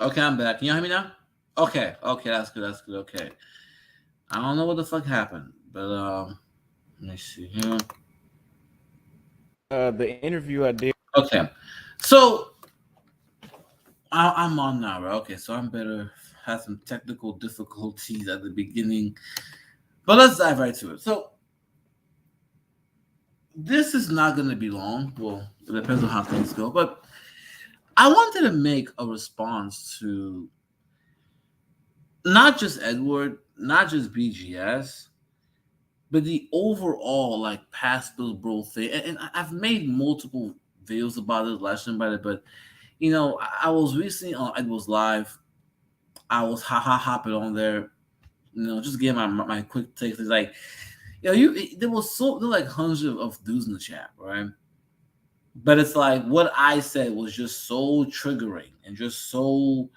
Okay, I'm back. Can you hear me now? Okay, okay, that's good. That's good. Okay, I don't know what the fuck happened, but let me see here. The interview I did. Okay, so I'm on now, right? Okay, so I'm better. Had some technical difficulties at the beginning, but let's dive right to it. So this is not going to be long. Well, it depends on how things go, but I wanted to make a response to not just Edward, not just BGS, but the overall like past Bill Bro thing. And I've made multiple videos about it, live stream about it, but I was recently on Edward's live. I was hopping on there, just getting my quick takes. It's like, there were like hundreds of dudes in the chat, right? But it's like what I said was just so triggering and just so.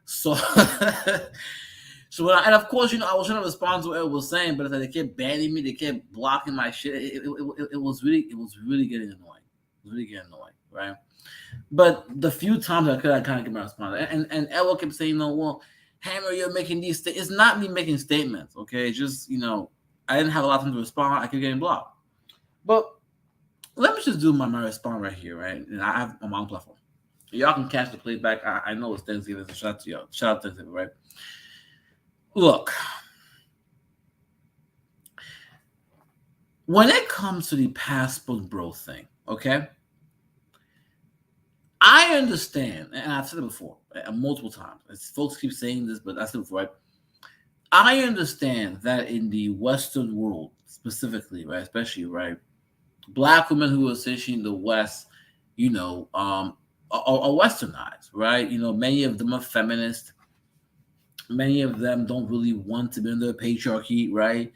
So and of course, I was trying to respond to what it was saying, but it's like they kept banning me, they kept blocking my shit. It was really getting annoying. It was really getting annoying, right? But the few times I could, I kind of get my response. And Elwood kept saying, well, Hammer, you're making these. It's not me making statements, okay? It's just I didn't have a lot of time to respond. I kept getting blocked. But let me just do my response right here, right? And I have on my own platform. Y'all can catch the playback. I know it's Thanksgiving, so shout out to y'all. Shout out to Thanksgiving, right? Look, when it comes to the passport bro thing, okay, I understand, and I've said it before multiple times. Folks keep saying this, but I said it before, right? I understand that in the Western world, specifically, right, especially, right, black women who are essentially in the West, are westernized, right? Many of them are feminist. Many of them don't really want to be in the patriarchy, right?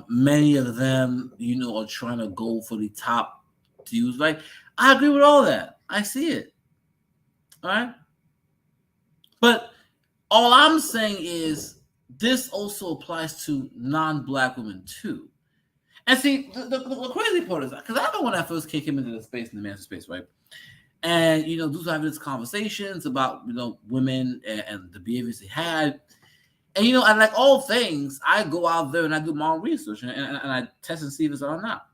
Many of them, are trying to go for the top views, right? I agree with all that. I see it. All right. But all I'm saying is this also applies to non-black women too. And see, the crazy part is that because I remember when I first came into the space, in the master space, right? And those were having these conversations about women and the behaviors they had. And like all things, I go out there and I do my own research and I test and see if it's or not.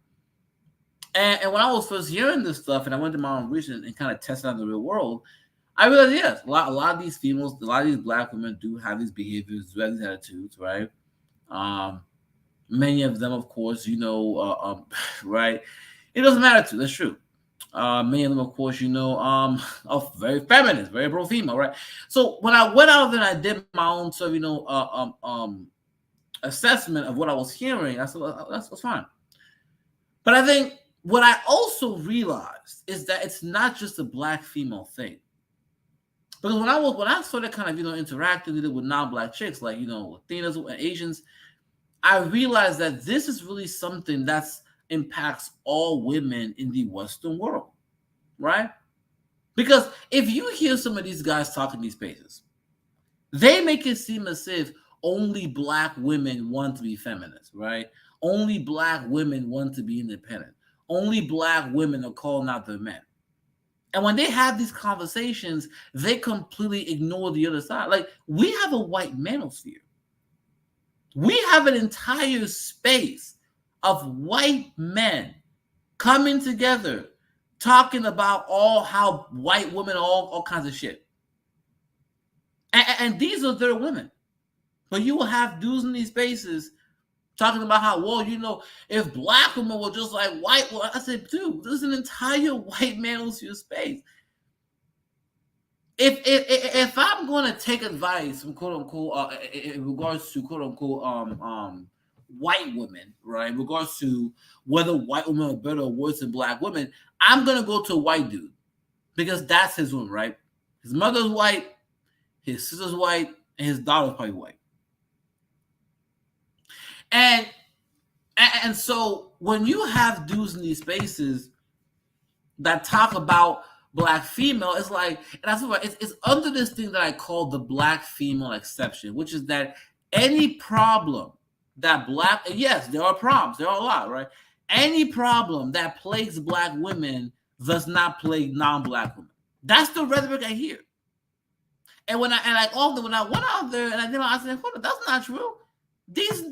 And when I was first hearing this stuff and I went to my own research and kind of tested out in the real world, I realized yes, a lot of these females, a lot of these black women do have these behaviors, do have these attitudes, right? Um, Many of them, of course, right? It doesn't matter to. That's true. Many of them, of course, are very feminist, very pro female, right? So when I went out there and I did my own sort of, assessment of what I was hearing, I said, well, that's fine. But I think what I also realized is that it's not just a black female thing. Because when I started kind of interacting with non-black chicks like Latinas and Asians, I realized that this is really something that's impacts all women in the Western world, right? Because if you hear some of these guys talk in these spaces, they make it seem as if only black women want to be feminists, right? Only black women want to be independent. Only black women are calling out their men. And when they have these conversations, they completely ignore the other side. Like, we have a white manosphere. We have an entire space of white men coming together, talking about all how white women are all kinds of shit. And these are their women. But you will have dudes in these spaces talking about how, well, if black women were just like white, well, I said, dude, there's an entire white manosphere space. If I'm going to take advice from quote unquote in regards to quote unquote white women, right? In regards to whether white women are better or worse than black women, I'm gonna go to a white dude because that's his woman, right? His mother's white, his sister's white, and his daughter's probably white. And and so when you have dudes in these spaces that talk about black female, it's like, and that's what it's under this thing that I call the black female exception, which is that any problem that black, yes, there are problems, there are a lot, right? Any problem that plagues black women does not plague non-black women. That's the rhetoric I hear. And when I went out there and I said, hold on, that's not true. These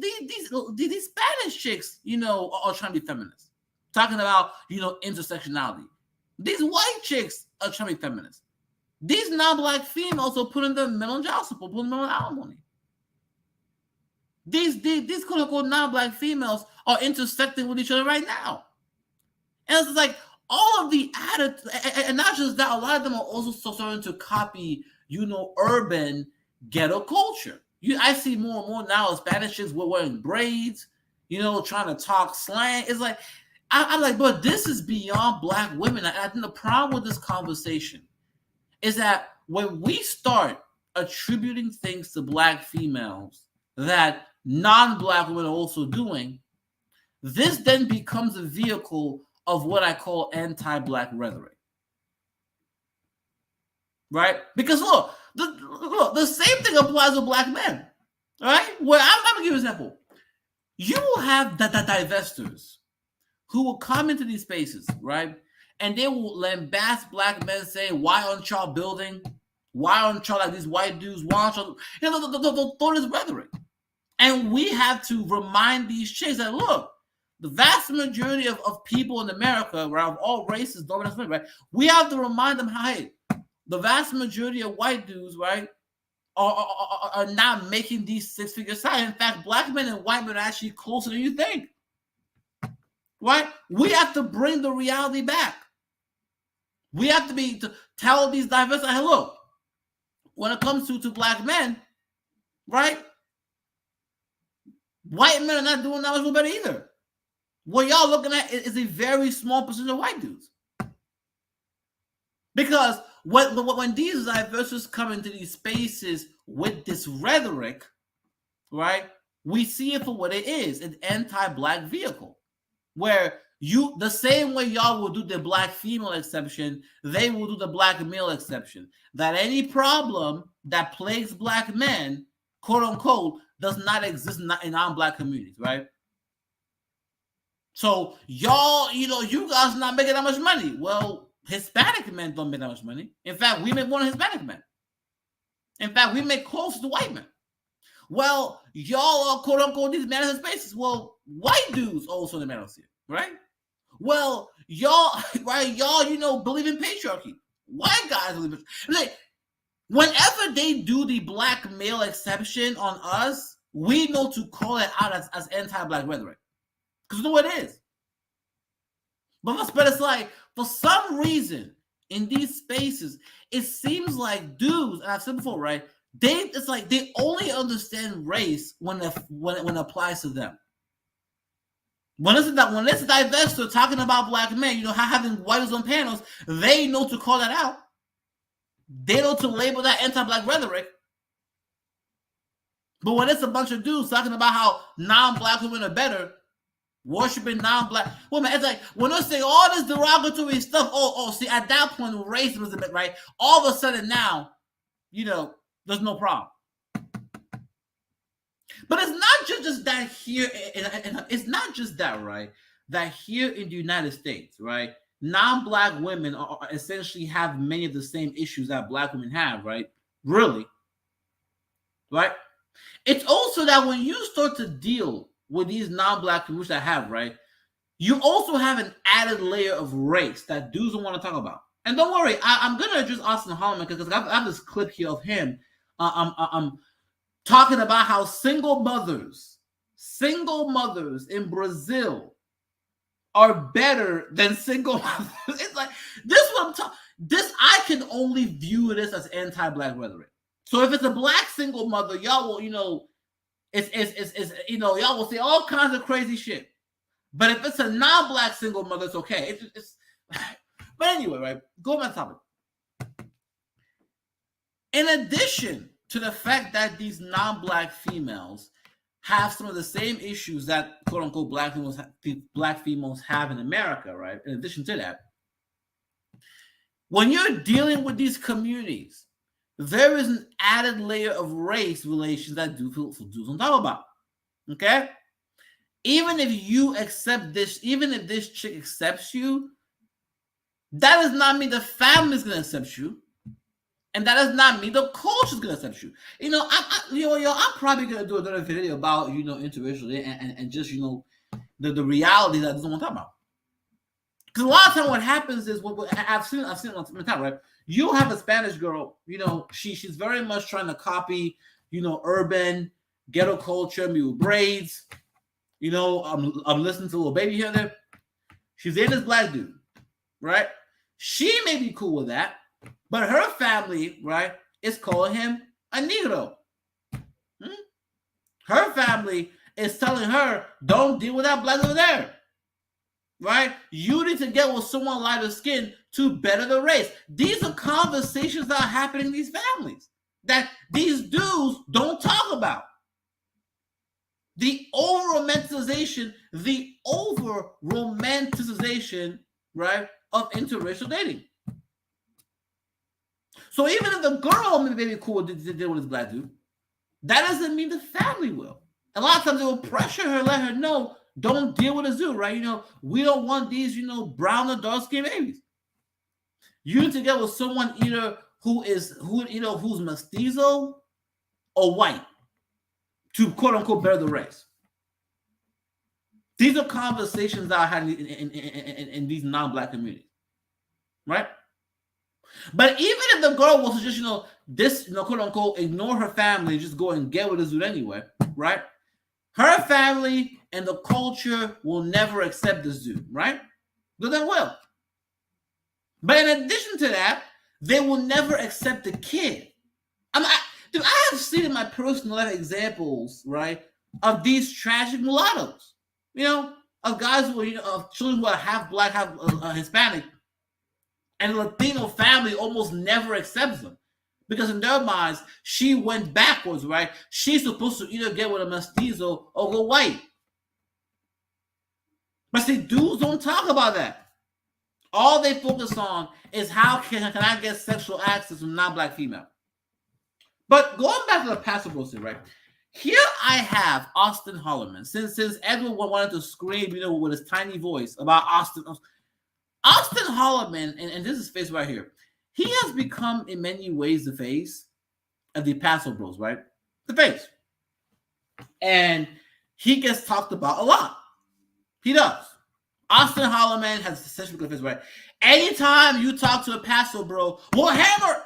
Spanish chicks, are trying to be feminists, talking about intersectionality. These white chicks are trying to be feminists. These non-black females are putting them on child support, putting them on alimony. These quote unquote non-black females are intersecting with each other right now, and it's like all of the attitude, and not just that, a lot of them are also starting to copy, urban ghetto culture. I see more and more now Spanish chicks wearing braids, trying to talk slang. It's like I'm like, but this is beyond black women. I think the problem with this conversation is that when we start attributing things to black females that non-black women are also doing, this then becomes a vehicle of what I call anti-black rhetoric. Right? Because look, the same thing applies to black men. Right? Where I'm going to give you an example. You will have the divestors who will come into these spaces, right? And they will lambast black men saying, why aren't y'all building? Why aren't y'all like these white dudes? Why aren't y'all? They'll throw this rhetoric. And we have to remind these chicks that, look, the vast majority of people in America, right, of all races, right, we have to remind them how, hey, the vast majority of white dudes, right, are not making these six-figure salaries. In fact, black men and white men are actually closer than you think. Right? We have to bring the reality back. We have to tell these diverse, hey, look, when it comes to black men, right, white men are not doing that much better either. What y'all looking at is a very small percentage of white dudes. Because when these diverses come into these spaces with this rhetoric, right, we see it for what it is, an anti-black vehicle. Where the same way y'all will do the black female exception, they will do the black male exception. That any problem that plagues black men, quote unquote, does not exist in non-black communities, right? So y'all, you guys not making that much money. Well, Hispanic men don't make that much money. In fact, we make more than Hispanic men. In fact, we make close to white men. Well, y'all are quote unquote these management spaces. Well, white dudes also in the manosphere, right? Well, y'all, right? Y'all, believe in patriarchy. White guys believe in like, whenever they do the black male exception on us, we know to call it out as anti-black rhetoric. Because you know what it is. But it's like, for some reason, in these spaces, it seems like dudes, and I've said before, right? It's like they only understand race when it applies to them. When it's a divestor talking about black men, having whites on panels, they know to call that out. They know to label that anti-black rhetoric. But when it's a bunch of dudes talking about how non-black women are better, worshiping non-black women, it's like when they say all this derogatory stuff. See, at that point, race was a bit right. All of a sudden now, there's no problem. But it's not just that here, and it's not just that, right? That here in the United States, right, non-black women are essentially have many of the same issues that black women have, right? Really, right? It's also that when you start to deal with these non-black communities that have, right, you also have an added layer of race that dudes don't want to talk about. And don't worry, I'm going to address Austin Holloman because I have this clip here of him talking about how single mothers in Brazil are better than single mothers. It's like, this I can only view this as anti-black rhetoric. So if it's a black single mother, y'all will, it's y'all will say all kinds of crazy shit. But if it's a non-black single mother, it's okay. But anyway, right? Go on my topic. In addition to the fact that these non-black females have some of the same issues that quote-unquote black females have in America, right? In addition to that, when you're dealing with these communities, there is an added layer of race relations that dudes don't talk about. Okay? Even if you accept this, even if this chick accepts you, that does not mean the family's gonna accept you. And that does not mean the culture is gonna accept you. I'm probably gonna do another video about interracial and just the reality that I don't want to talk about. Because a lot of time what happens is what I've seen it on time, right? You have a Spanish girl, she's very much trying to copy, urban ghetto culture, maybe with braids. I'm listening to a little baby here and there. She's in this black dude, right? She may be cool with that, but her family, right, is calling him a negro. Her family is telling her, don't deal with that black over there. Right? You need to get with someone lighter skin to better the race. These are conversations that are happening in these families that these dudes don't talk about. The over-romanticization, right, of interracial dating. So even if the girl may be cool to deal with this black dude, that doesn't mean the family will. A lot of times they will pressure her, let her know, don't deal with a zoo, right? We don't want these, brown or dark skinned babies. You need to get with someone either who's mestizo or white to quote unquote better the race. These are conversations that I had in these non-black communities, right? But even if the girl was to just, quote unquote, ignore her family and just go and get with the zoo anyway, right? Her family and the culture will never accept the zoo, right? But they will. But in addition to that, they will never accept the kid. I have seen in my personal life examples, right, of these tragic mulattoes, of guys who are, of children who are half black, half Hispanic, and the Latino family almost never accepts them. Because in their minds, she went backwards, right? She's supposed to either get with a mestizo or go white. But see, dudes don't talk about that. All they focus on is how can I get sexual access from non-black female. But going back to the Pastor Bros, right? Here I have Austin Holloman. Since Edward wanted to scream, with his tiny voice about Austin Holloman, and this is his face right here. He has become, in many ways, the face of the Paso Bros, right? The face. And he gets talked about a lot. He does. Austin Holloman has such a good face, right? Anytime you talk to a Paso Bro, well, Hammer.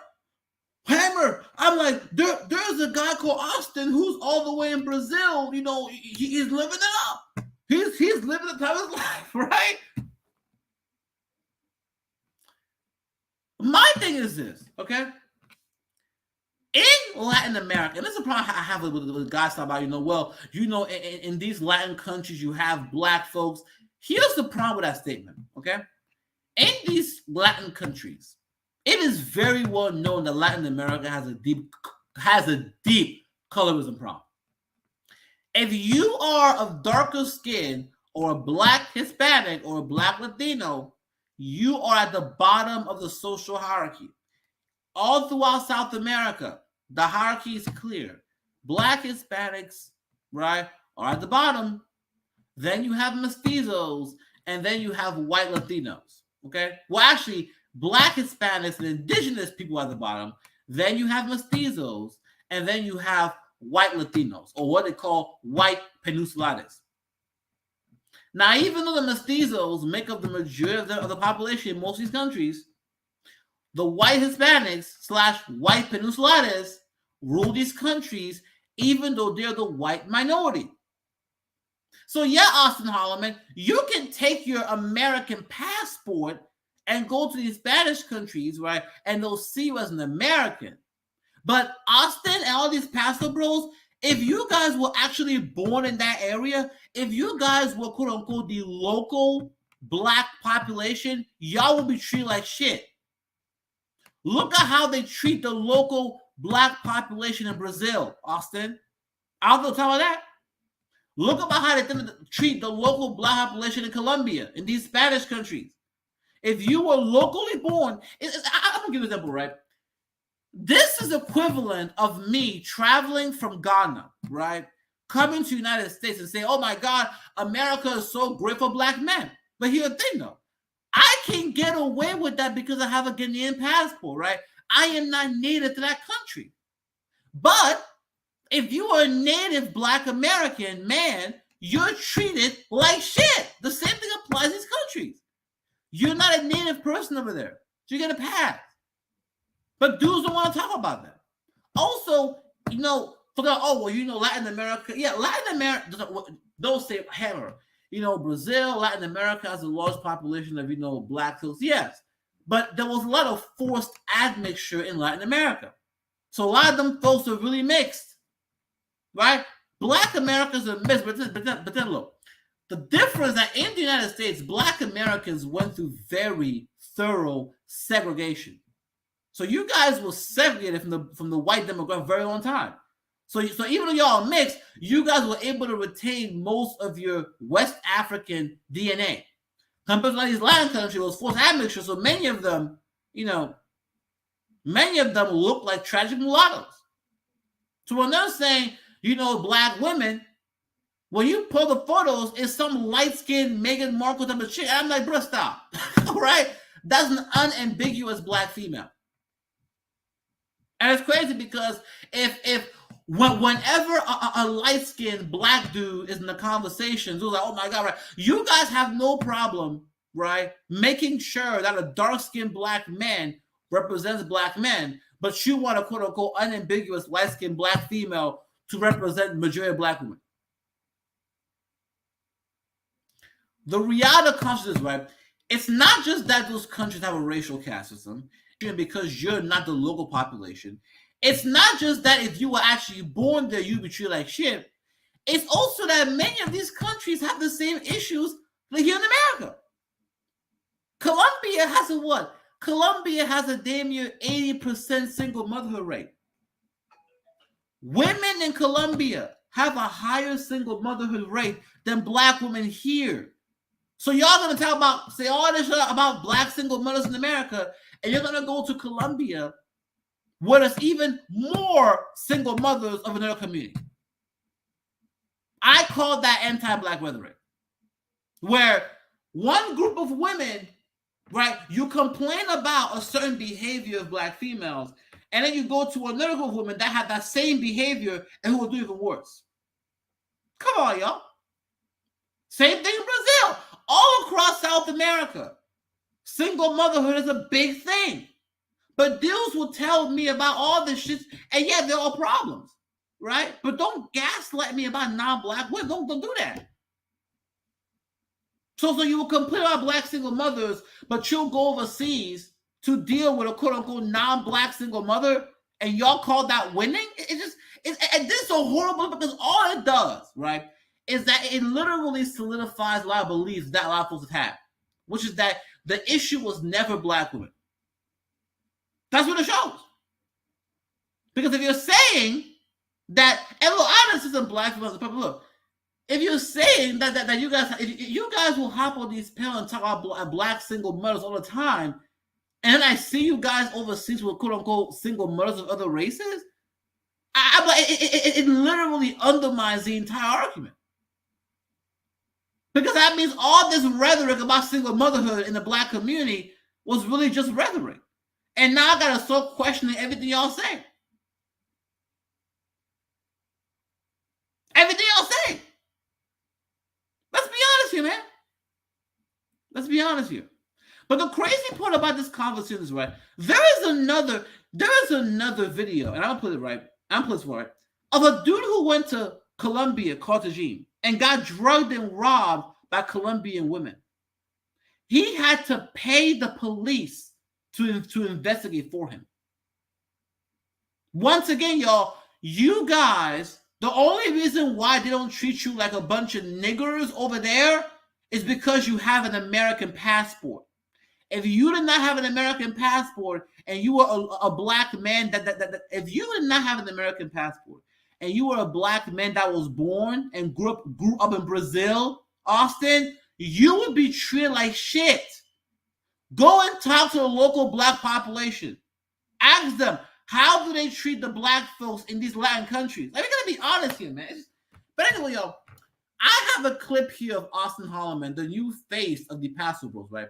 I'm like, there's a guy called Austin who's all the way in Brazil. He's living it up. He's living the time of his life, right? My thing is this, okay? In Latin America, and this is a problem I have with guys talk about, in these Latin countries, you have black folks. Here's the problem with that statement, okay? In these Latin countries, it is very well known that Latin America has a deep colorism problem. If you are of darker skin or a black Hispanic or a black Latino, you are at the bottom of the social hierarchy. All throughout South America, the hierarchy is clear. Black Hispanics, right, are at the bottom. Then you have mestizos, and then you have white Latinos, okay? Well, actually, black Hispanics and indigenous people at the bottom. Then you have mestizos, and then you have white Latinos, or what they call white peninsulares. Now, even though the mestizos make up the majority of the population in most of these countries, the white Hispanics / white peninsulares rule these countries, even though they're the white minority. So yeah, Austin Holloman, you can take your American passport and go to these Spanish countries, right? And they'll see you as an American. But Austin and all these Paso Bros, if you guys were actually born in that area, if you guys were quote unquote the local black population, y'all will be treated like shit. Look at how they treat the local black population in Brazil, Austin. I'll go talk about that. Look about how they treat the local black population in Colombia, in these Spanish countries. If you were locally born, I'm gonna give you an example, right? This is equivalent of me traveling from Ghana, right? Coming to the United States and saying, oh my God, America is so great for black men. But here's the thing though, I can get away with that because I have a Ghanaian passport, right? I am not native to that country. But if you are a native Black American man, you're treated like shit. The same thing applies in these countries. You're not a native person over there, so you get a pass. But dudes don't want to talk about that. Also, for the Latin America, Latin America, don't say hammer. Brazil, Latin America has the largest population of Black folks. Yes, but there was a lot of forced admixture in Latin America, so a lot of them folks are really mixed, right? Black Americans are mixed, but then look, the difference that in the United States, Black Americans went through very thorough segregation. So you guys were segregated from the white demographic for a very long time. So even though y'all are mixed, you guys were able to retain most of your West African DNA. Compared to these Latin countries, it was forced admixture. So many of them look like tragic mulattoes. So when they're saying, Black women, when you pull the photos, it's some light-skinned Meghan Markle type of chick. I'm like, bro, stop. Right? That's an unambiguous Black female. And it's crazy because whenever a light-skinned Black dude is in the conversations, who's like, oh my God, right? You guys have no problem, right, making sure that a dark-skinned Black man represents Black men, but you want a quote-unquote unambiguous light-skinned Black female to represent the majority of Black women. The reality of consciousness, right? It's not just that those countries have a racial caste system, because you're not the local population. It's not just that if you were actually born there, you'd be treated like shit. It's also that many of these countries have the same issues like here in America. Colombia has a what? Colombia has a damn near 80% single motherhood rate. Women in Colombia have a higher single motherhood rate than Black women here. So y'all gonna say all this shit about Black single mothers in America, and you're gonna go to Colombia where there's even more single mothers of another community. I call that anti-Black rhetoric, where one group of women, right, you complain about a certain behavior of Black females, and then you go to another group of women that have that same behavior and who will do even worse. Come on, y'all. Same thing in Brazil. All across South America, single motherhood is a big thing. But dudes will tell me about all this shit, and yeah, there are problems, right? But don't gaslight me about non-Black women. Don't do that. So you will complain about Black single mothers, but you'll go overseas to deal with a quote-unquote non-Black single mother, and y'all call that winning? And this is so horrible because all it does, right, is that it literally solidifies a lot of beliefs that a lot of folks have had, which is that the issue was never Black women. That's what it shows. Because if you're saying that, and look, I know this isn't Black women, but look, if you're saying that you guys will hop on these panels and talk about Black single mothers all the time, and then I see you guys overseas with quote unquote single mothers of other races, it literally undermines the entire argument. Because that means all this rhetoric about single motherhood in the Black community was really just rhetoric. And now I gotta start questioning everything y'all say. Everything y'all say. Let's be honest here, man. Let's be honest here. But the crazy part about this conversation is, right, there is another video, and I'm gonna put it right, of a dude who went to Colombia, Cartagena, and got drugged and robbed by Colombian women. He had to pay the police to investigate for him. Once again, y'all, you guys, the only reason why they don't treat you like a bunch of niggers over there is because you have an American passport. If you did not have an American passport and you were a Black man, if you did not have an American passport and you were a Black man that was born and grew up in Brazil, Austin, you would be treated like shit. Go and talk to the local Black population. Ask them, how do they treat the Black folks in these Latin countries? Like, we gotta be honest here, man. But anyway, y'all, I have a clip here of Austin Holloman, the new face of the Paso Bros, right?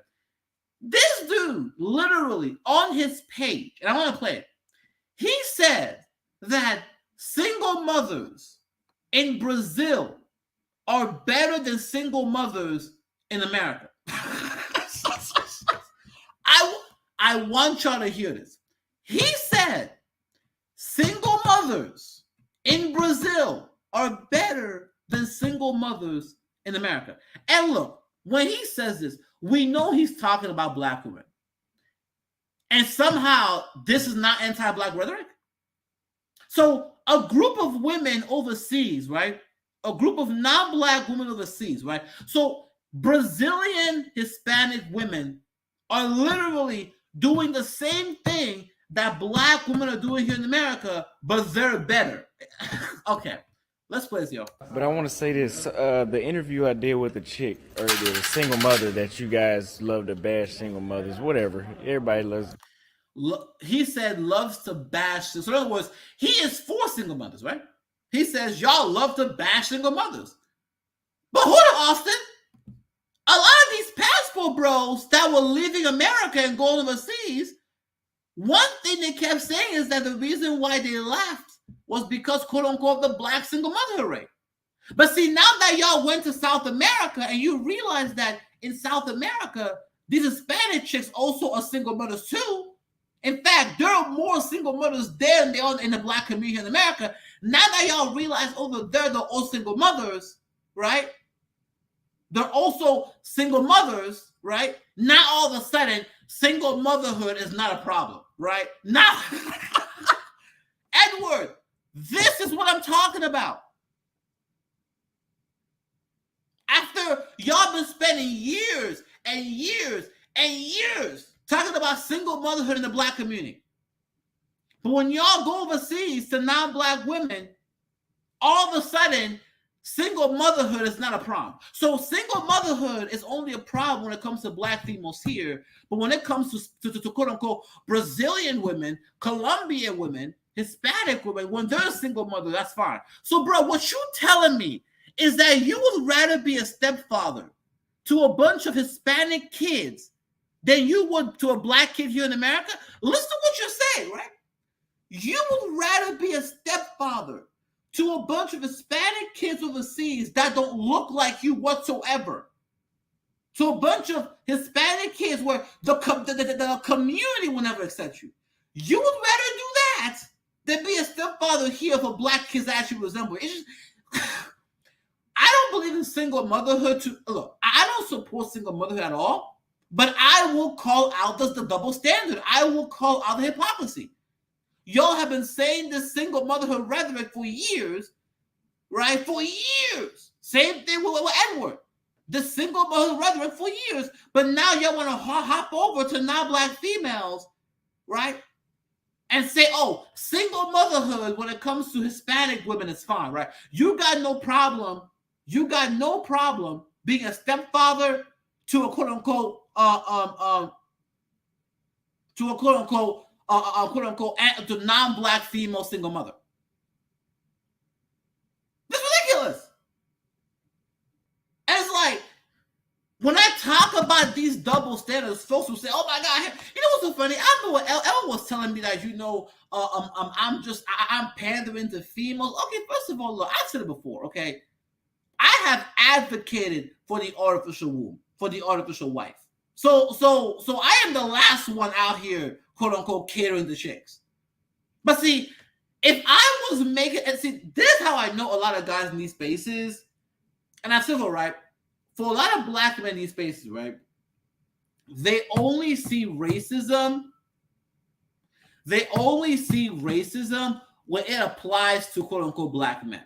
This dude, literally on his page, and I want to play it. He said that single mothers in Brazil are better than single mothers in America. I want y'all to hear this. He said single mothers in Brazil are better than single mothers in America. And look, when he says this, we know he's talking about black women. And somehow this is not anti-black rhetoric. So a group of women overseas, right? A group of non-black women overseas, right? So Brazilian Hispanic women are literally doing the same thing that black women are doing here in America, but they're better. Okay, let's play this, y'all. But I want to say this: the interview I did with the chick or the single mother that you guys love to bash single mothers, whatever. Everybody loves. He said loves to bash. So in other words, he is for single mothers, right? He says y'all love to bash single mothers. But hold on, Austin. A lot of these passport bros that were leaving America and going overseas, one thing they kept saying is that the reason why they left was because, quote unquote, the black single motherhood rate. But see, now that y'all went to South America and you realize that in South America, these Hispanic chicks also are single mothers too. In fact, there are more single mothers there than they are in the black community in America. Now that y'all realize over there they're all single mothers, right? They're also single mothers, right? Now all of a sudden, single motherhood is not a problem, right? Now, Edward, this is what I'm talking about. After y'all been spending years and years and years talking about single motherhood in the black community. But when y'all go overseas to non-black women, all of a sudden, single motherhood is not a problem. So single motherhood is only a problem when it comes to black females here. But when it comes to quote unquote Brazilian women, Colombian women, Hispanic women, when they're a single mother, that's fine. So bro, what you telling me is that you would rather be a stepfather to a bunch of Hispanic kids than you would to a black kid here in America? Listen to what you're saying, right? You would rather be a stepfather to a bunch of Hispanic kids overseas that don't look like you whatsoever. To a bunch of Hispanic kids where the community will never accept you. You would rather do that than be a stepfather here for black kids that actually resemble. It's just, I don't believe in single motherhood. Look, I don't support single motherhood at all, but I will call out the double standard. I will call out the hypocrisy. Y'all have been saying this single motherhood rhetoric for years, right? For years. Same thing with Edward. The single motherhood rhetoric for years. But now y'all want to hop over to non-black females, right? And say, oh, single motherhood when it comes to Hispanic women is fine, right? You got no problem. You got no problem being a stepfather to a quote unquote to non-black female single mother. That's ridiculous. And it's like, when I talk about these double standards, folks will say, oh my God, you know what's so funny? I know what Ellen was telling me that, I'm pandering to females. Okay, first of all, look, I've said it before, okay? I have advocated for the artificial womb, for the artificial wife. So I am the last one out here, quote unquote, catering to chicks. But see, if I was making, and see, this is how I know a lot of guys in these spaces, and I said, all right, for a lot of black men in these spaces, right, they only see racism. They only see racism when it applies to quote unquote black men.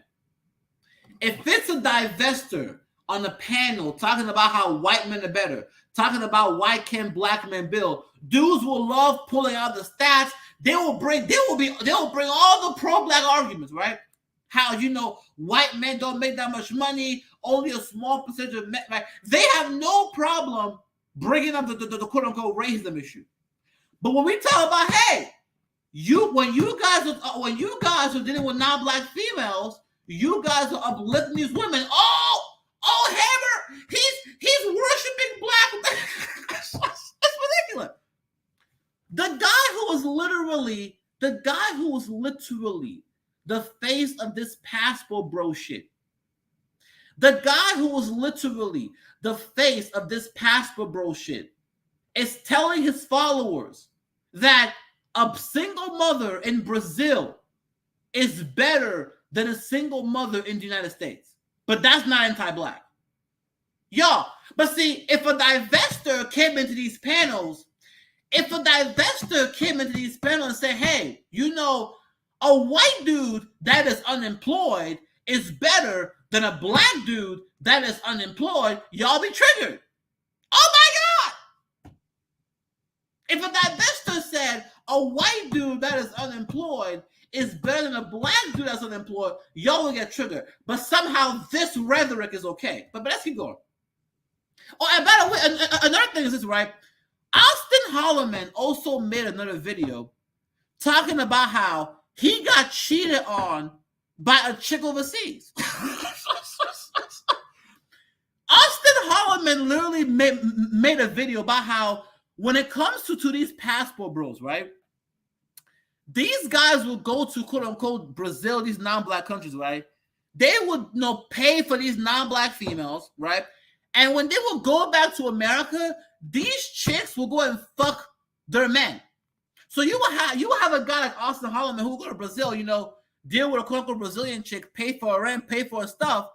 If it's a divestor on the panel talking about how white men are better, talking about why can't black men build, dudes will love pulling out the stats. They will bring all the pro-black arguments, right? How white men don't make that much money, only a small percentage of men, right? They have no problem bringing up the quote unquote racism issue. But when we talk about, hey, when you guys are dealing with non-black females, you guys are uplifting these women. Oh, Hammer, he's worshiping black. It's The guy who was literally the face of this passport bro shit. The guy who was literally the face of this passport bro shit is telling his followers that a single mother in Brazil is better than a single mother in the United States. But that's not anti-black. Y'all, but see, if a divestor came into these panels and said, hey, you know, a white dude that is unemployed is better than a black dude that is unemployed, y'all be triggered. Oh my God! If a divestor said a white dude that is unemployed is better than a black dude that's unemployed, y'all will get triggered. But somehow this rhetoric is okay. But let's keep going. Oh, and by the way, another thing is this, right? Austin Holloman also made another video talking about how he got cheated on by a chick overseas. Austin Holloman literally made a video about how when it comes to these passport bros, right? These guys will go to quote unquote Brazil, these non-black countries, right? They would pay for these non-black females, right? And when they will go back to America, these chicks will go and fuck their men. So you will have a guy like Austin Holloman who will go to Brazil, deal with a quote unquote Brazilian chick, pay for her rent, pay for her stuff,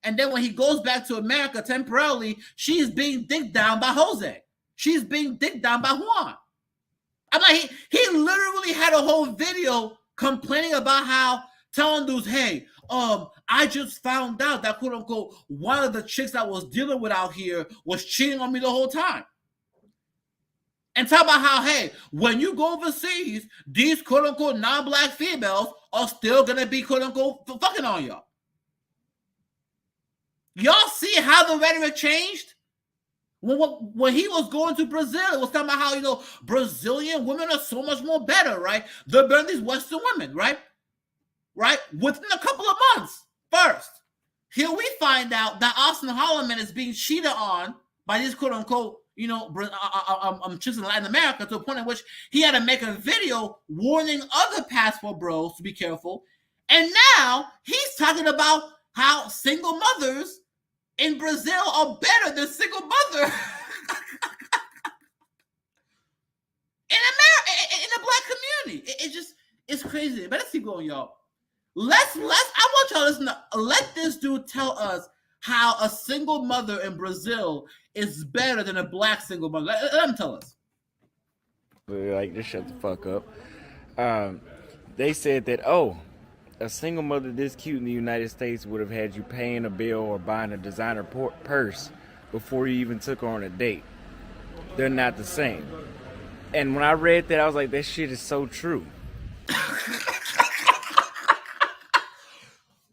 and then when he goes back to America temporarily, she's being dicked down by Jose. She's being dicked down by Juan. I'm like, he literally had a whole video complaining about how telling dudes, hey, I just found out that quote unquote one of the chicks I was dealing with out here was cheating on me the whole time. And talk about how, hey, when you go overseas, these quote unquote non-black females are still gonna be quote unquote fucking on y'all. Y'all see how the rhetoric changed? When he was going to Brazil, it was talking about how, Brazilian women are so much more better, right? They're better than these Western women, right? Right? Within a couple of months, first. Here we find out that Austin Holloman is being cheated on by these quote unquote, chicks in Latin America to a point in which he had to make a video warning other passport bros to be careful. And now he's talking about how single mothers in Brazil are better than single mother in America, in the black community. It's crazy. But let's keep going, y'all. I want y'all to listen to, let this dude tell us how a single mother in Brazil is better than a black single mother. Let him tell us. Like, just shut the fuck up. They said that, a single mother this cute in the United States would have had you paying a bill or buying a designer purse before you even took her on a date. They're not the same. And when I read that, I was like, that shit is so true.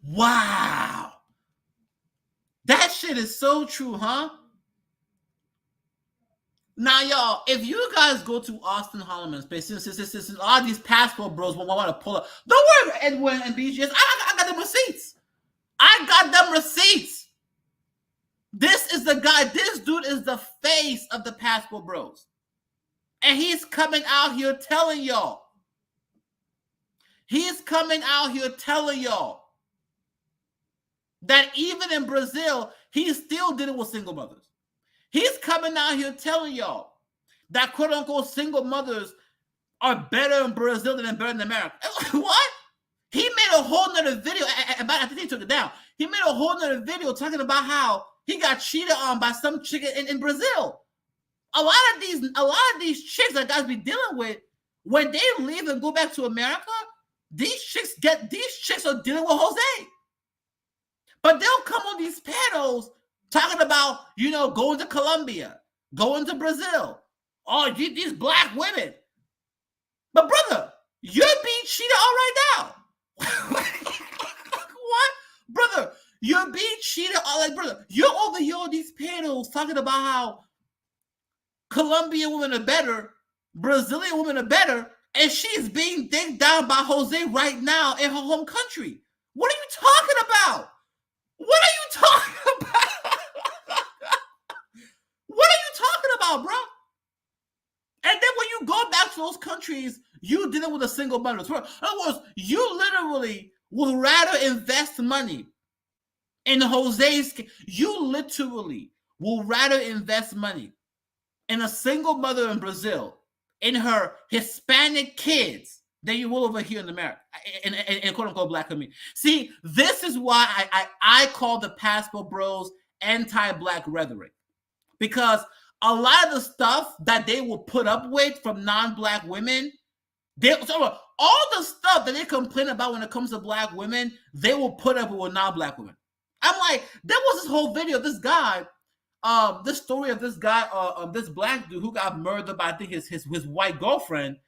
Wow. That shit is so true, huh? Now, y'all, if you guys go to Austin Holloman's page, since a lot of these passport bros want to pull up, don't worry, Edwin and BGS. I got them receipts. This is the guy. This dude is the face of the passport bros. And he's coming out here telling y'all. That even in Brazil, he's still dealing with single mothers. He's coming out here telling y'all that quote unquote single mothers are better in Brazil than better in America. What? He made a whole nother video. I think he took it down. He made a whole nother video talking about how he got cheated on by some chick in Brazil. A lot of these chicks that guys be dealing with, when they leave and go back to America, these chicks are dealing with Jose. But they'll come on these panels talking about, going to Colombia, going to Brazil. Oh, these black women. But brother, you're being cheated on right now. What? Brother, you're being cheated on. Like, brother, you're over here on these panels talking about how Colombian women are better, Brazilian women are better, and she's being digged down by Jose right now in her home country. What are you talking about? What are you talking about, bro? And then when you go back to those countries, you dealing with a single mother. In other words, you literally would rather invest money in Jose's. You literally will rather invest money in a single mother in Brazil, in her Hispanic kids, than you will over here in America, in quote unquote black community. See, this is why I call the Passport Bros anti-black rhetoric, because a lot of the stuff that they will put up with from non-black women, all the stuff that they complain about when it comes to black women, they will put up with non-black women. I'm like, there was this whole video of this guy, this story of this guy, this black dude who got murdered by I think his white girlfriend,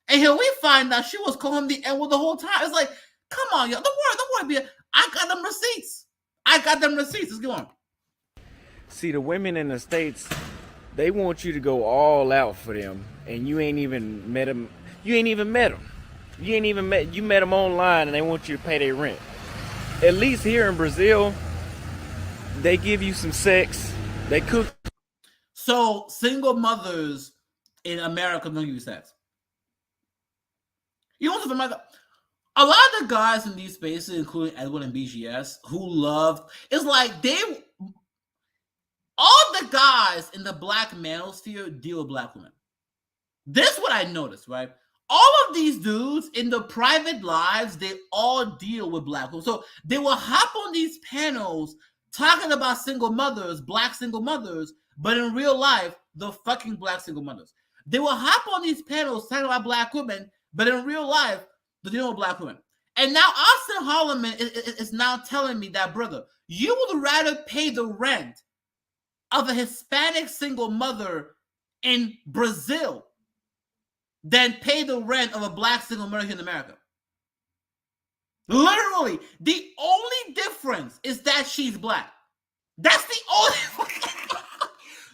and here we find out she was calling him the N-word the whole time. It's like, come on, y'all, don't worry, I got them receipts. Let's go on. See, the women in the States, they want you to go all out for them, and you ain't even met them. You met them online, and they want you to pay their rent. At least here in Brazil, they give you some sex, they cook. So single mothers in America don't give you sex. You know what's America? A lot of the guys in these spaces, including Edwin and BGS, who loved, it's like all the guys in the black manosphere deal with black women. This is what I noticed, right? All of these dudes in their private lives, they all deal with black women. So they will hop on these panels talking about single mothers, black single mothers, but in real life, the fucking black single mothers. They will hop on these panels talking about black women, but in real life, they're dealing with black women. And now Austin Holloman is now telling me that, brother, you would rather pay the rent of a Hispanic single mother in Brazil than pay the rent of a black single mother here in America. Literally, the only difference is that she's black. That's the only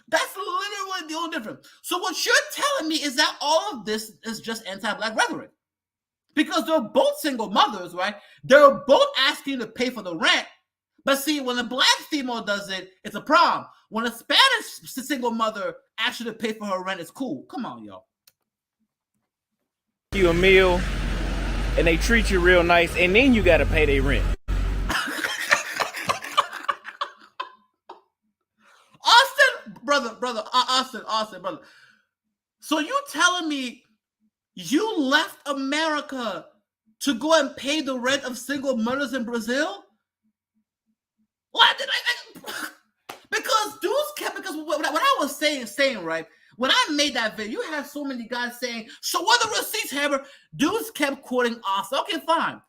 that's literally the only difference. So what you're telling me is that all of this is just anti-black rhetoric. Because they're both single mothers, right? They're both asking to pay for the rent. But see, when a black female does it, it's a problem. When a Spanish single mother actually pay for her rent, it's cool. Come on, y'all. You a meal, and they treat you real nice, and then you got to pay their rent. Austin, brother. So you telling me you left America to go and pay the rent of single mothers in Brazil? What did I? Because dudes kept, because what I was saying, right? When I made that video, you had so many guys saying, so what are the receipts, Hammer? Dudes kept quoting Austin. Okay, fine.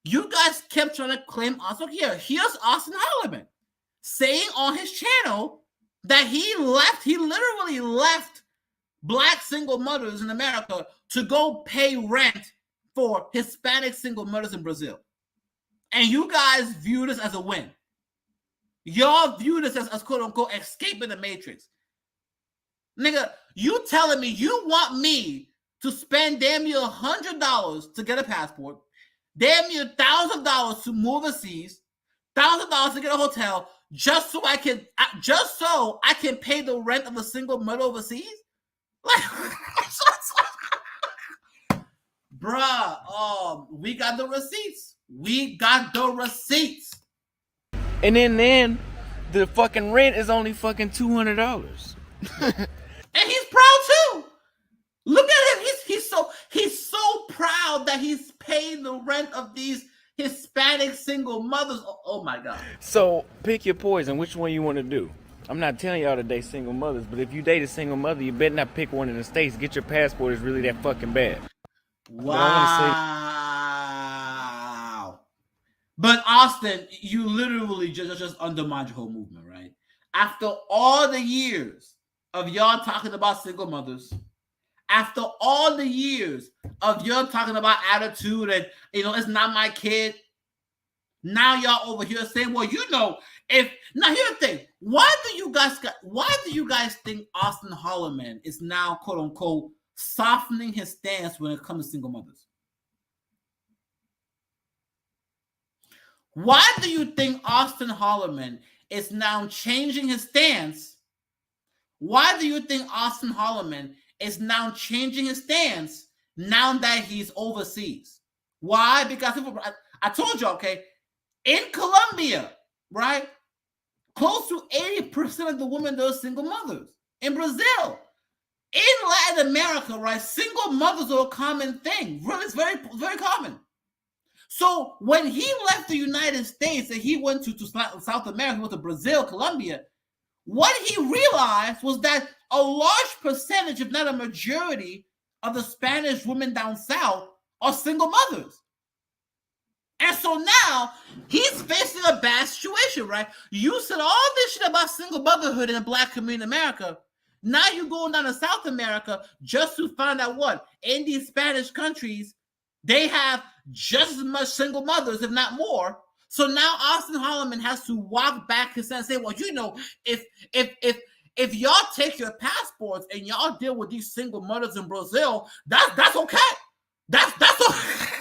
You guys kept trying to claim Austin. Here's Austin Holloman saying on his channel that he literally left black single mothers in America to go pay rent for Hispanic single mothers in Brazil. And you guys view this as a win. Y'all view this as quote unquote escaping the matrix. Nigga, you telling me you want me to spend damn near $100 to get a passport, damn near $1,000 to move overseas, $1,000 to get a hotel, just so I can pay the rent of a single mother overseas? Like, bruh, we got the receipts. And then the fucking rent is only fucking $200. And he's proud too. Look at him. He's so proud that he's paying the rent of these Hispanic single mothers. Oh my God. So pick your poison. Which one you want to do? I'm not telling y'all to date single mothers, but if you date a single mother, you better not pick one in the States. Get your passport. It's really that fucking bad. Wow. But Austin, you literally just undermined your whole movement, right? After all the years of y'all talking about single mothers, after all the years of y'all talking about attitude and, it's not my kid, now y'all over here saying, well, now here's the thing. Why do you guys think Austin Holloman is now, quote unquote, softening his stance when it comes to single mothers? Why do you think Austin Holloman is now changing his stance? Why do you think Austin Holloman is now changing his stance now that he's overseas. Why? Because I told you, okay, in Colombia, right, close to 80% of the women are single mothers. In Brazil, in Latin America, right, single mothers are a common thing. Really, it's very, very common. So when he left the United States and he went to South America, went to Brazil, Colombia, what he realized was that a large percentage, if not a majority, of the Spanish women down south are single mothers. And so now he's facing a bad situation, right? You said all this shit about single motherhood in the Black community in America. Now you're going down to South America just to find out what? In these Spanish countries, they have just as much single mothers, if not more. So now Austin Holloman has to walk back his and say, well, you know, if y'all take your passports and y'all deal with these single mothers in Brazil, that's okay. That's okay.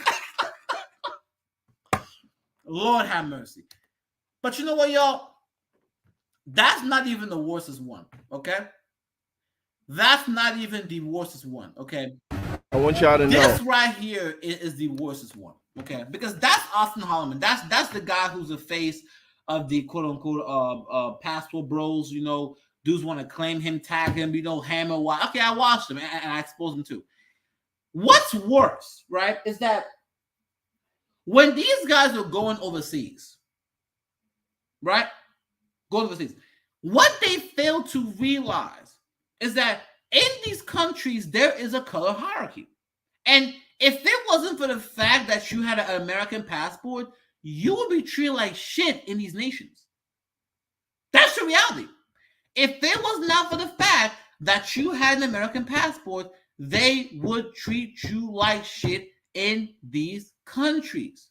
Lord have mercy. But you know what, y'all? That's not even the worstest one, okay? That's not even the worstest one, okay? I want y'all to know. This right here is the worstest one, okay? Because that's Austin Holloman. That's the guy who's the face of the quote-unquote passport bros, you know, dudes want to claim him, tag him, you know, hammer. Okay, I watched him, and I exposed him too. What's worse, right, is that when these guys are going overseas, right? Going overseas, what they fail to realize is that in these countries, there is a color hierarchy. And if it wasn't for the fact that you had an American passport, you would be treated like shit in these nations. That's the reality. If it was not for the fact that you had an American passport, they would treat you like shit in these countries.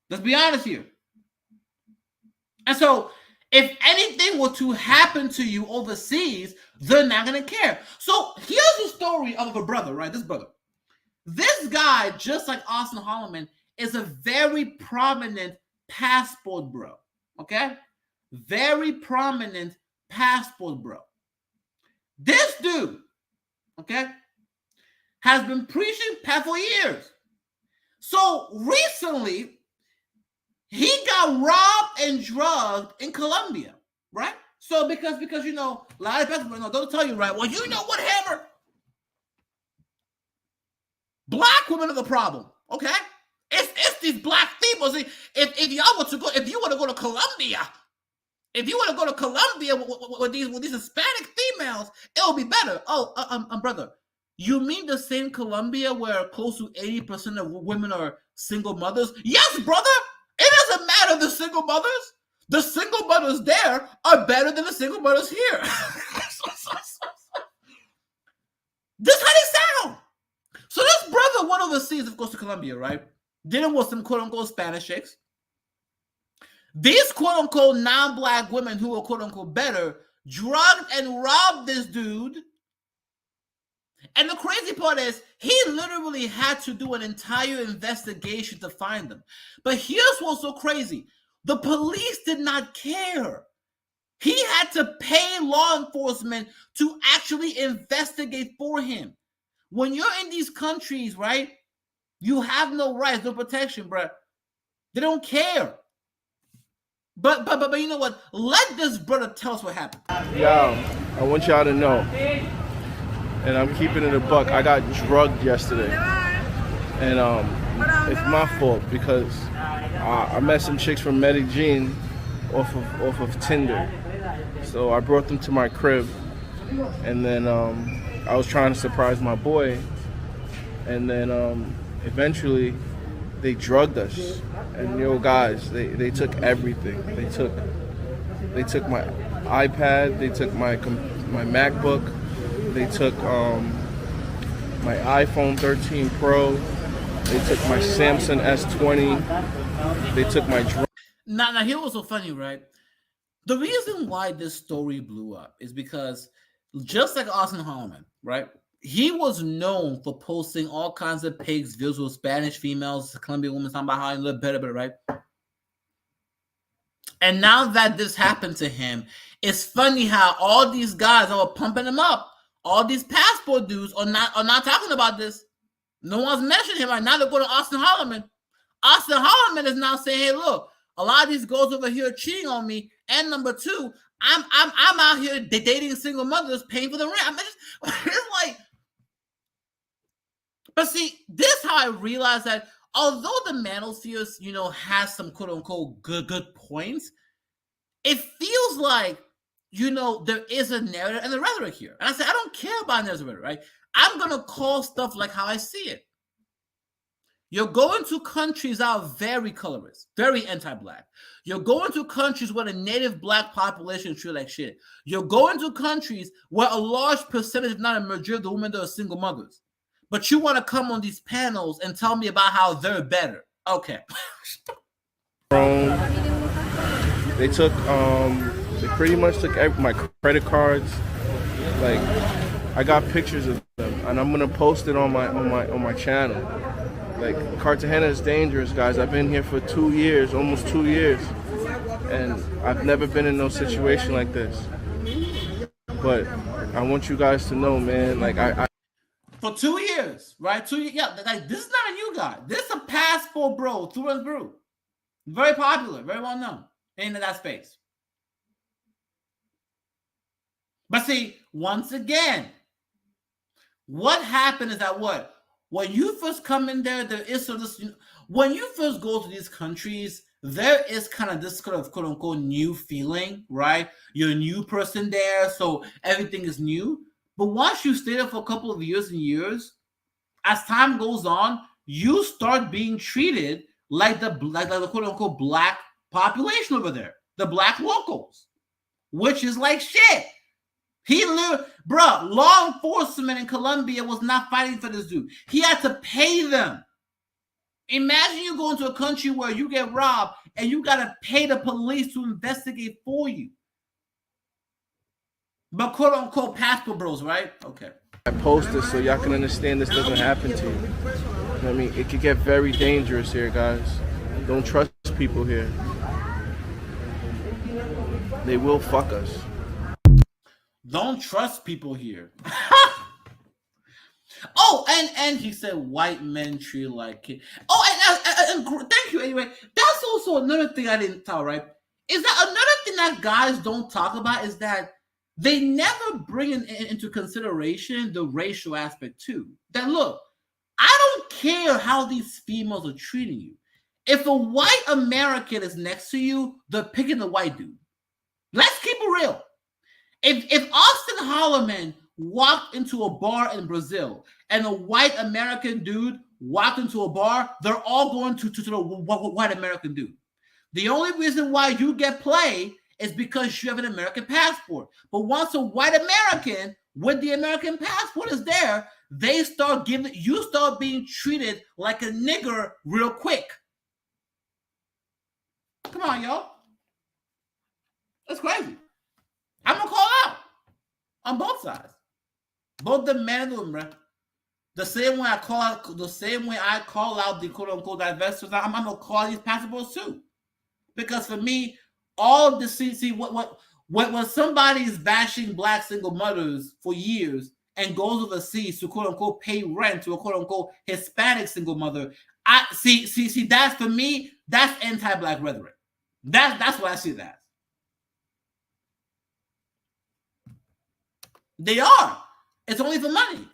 Let's be honest here. And so, if anything were to happen to you overseas, they're not going to care. So, here's the story of a brother, right? This brother. This guy, just like Austin Holloman, is a very prominent passport bro. Okay? Very prominent passport bro. This dude, okay, has been preaching for years. So recently, he got robbed and drugged in Colombia, right? So because you know, a lot of people don't tell you, right? Well, you know what, Hammer? Black women are the problem, okay? It's these black females. If y'all want to go, if you want to go to Colombia, with these Hispanic females, it'll be better. Oh, brother, you mean the same Colombia where close to 80% of women are single mothers? Yes, brother. It doesn't matter the single mothers. The single mothers there are better than the single mothers here. This is how they sound. So this brother went overseas, of course, to Colombia, right? Dealing with some quote-unquote Spanish chicks. These quote-unquote non-black women who are quote-unquote better drugged and robbed this dude. And the crazy part is he literally had to do an entire investigation to find them. But here's what's so crazy. The police did not care. He had to pay law enforcement to actually investigate for him. When you're in these countries, right, you have no rights, no protection, bro. They don't care. But you know what? Let this brother tell us what happened. Yo, I want y'all to know, and I'm keeping it a buck, I got drugged yesterday. And it's my fault because I met some chicks from Medellin off of Tinder. So I brought them to my crib, and then I was trying to surprise my boy, and then eventually they drugged us. And yo guys, they took everything. They took my iPad, they took my MacBook, they took my iPhone 13 Pro, they took my Samsung S20, they took my drone. Now here was so funny, right? The reason why this story blew up is because just like Austin Holloman, right? He was known for posting all kinds of pigs, videos with Spanish females, Colombian women, talking about how he looked better, right? And now that this happened to him, it's funny how all these guys are pumping him up. All these passport dudes are not talking about this. No one's mentioning him right now. They're going to Austin Holloman. Austin Holloman is now saying, "Hey, look, a lot of these girls over here are cheating on me, and number two, I'm out here dating single mothers, paying for the rent." I mean, it's like, but see, this is how I realized that although the manosphere, has some quote unquote good points, it feels like, there is a narrative and a rhetoric here. And I said, I don't care about narrative, right? I'm gonna call stuff like how I see it. You're going to countries that are very colorist, very anti-black. You're going to countries where the native black population is treated like shit. You're going to countries where a large percentage, if not a majority of the women, are single mothers. But you want to come on these panels and tell me about how they're better. Okay. They took, they pretty much took my credit cards. Like, I got pictures of them, and I'm gonna post it on my channel. Like, Cartagena is dangerous, guys. I've been here for 2 years, almost 2 years, and I've never been in no situation like this. But I want you guys to know, man, like, I for 2 years, right? 2 years, yeah. Like, this is not a new guy. This is a passport bro through and through. Very popular, very well known in that space. But see, once again, what happened is that when you first come in there is sort of this. When you first go to these countries, there is kind of this kind of quote unquote new feeling, right? You're a new person there, so everything is new. But once you stay there for a couple of years and years, as time goes on, you start being treated like the quote unquote black population over there, the black locals, which is like shit. Law enforcement in Colombia was not fighting for this dude. He had to pay them. Imagine you go into a country where you get robbed and you got to pay the police to investigate for you. But quote unquote passport bros, right? Okay. I post this so y'all can understand this doesn't happen to you. You know what I mean? It could get very dangerous here, guys. Don't trust people here. They will fuck us. Don't trust people here. Oh, and he said white men treat like kids. Oh, and thank you anyway. That's also another thing I didn't tell, right? Is that another thing that guys don't talk about is that they never bring into consideration the racial aspect too. That look, I don't care how these females are treating you. If a white American is next to you, they're picking the white dude. Let's keep it real. If Austin Holloman walked into a bar in Brazil and a white American dude walked into a bar, they're all going to the white American dude. The only reason why you get play is because you have an American passport. But once a white American with the American passport is there, you start being treated like a nigger real quick. Come on, y'all. That's crazy. I'm gonna call out on both sides, both the men and the women. The same way I call out the quote unquote divestors, I'm gonna call these passports too, because for me, all the see when somebody is bashing black single mothers for years and goes overseas to quote unquote pay rent to a quote unquote Hispanic single mother, I see that's for me, that's anti-black rhetoric. That's what I see that. They are. It's only for money.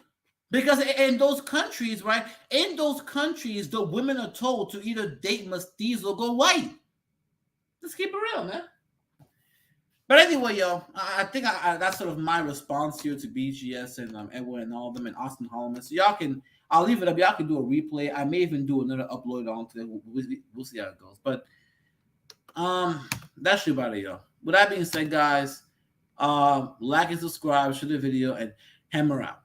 Because in those countries, right? In those countries, the women are told to either date mestizo or go white. Let's keep it real, man. But anyway, yo, I think that's sort of my response here to BGS and Edward and all of them and Austin Holloman. So I'll leave it up. Y'all can do a replay. I may even do another upload on today. We'll see how it goes. But that's about it, yo. With that being said, guys, like and subscribe, share the video, and hammer out.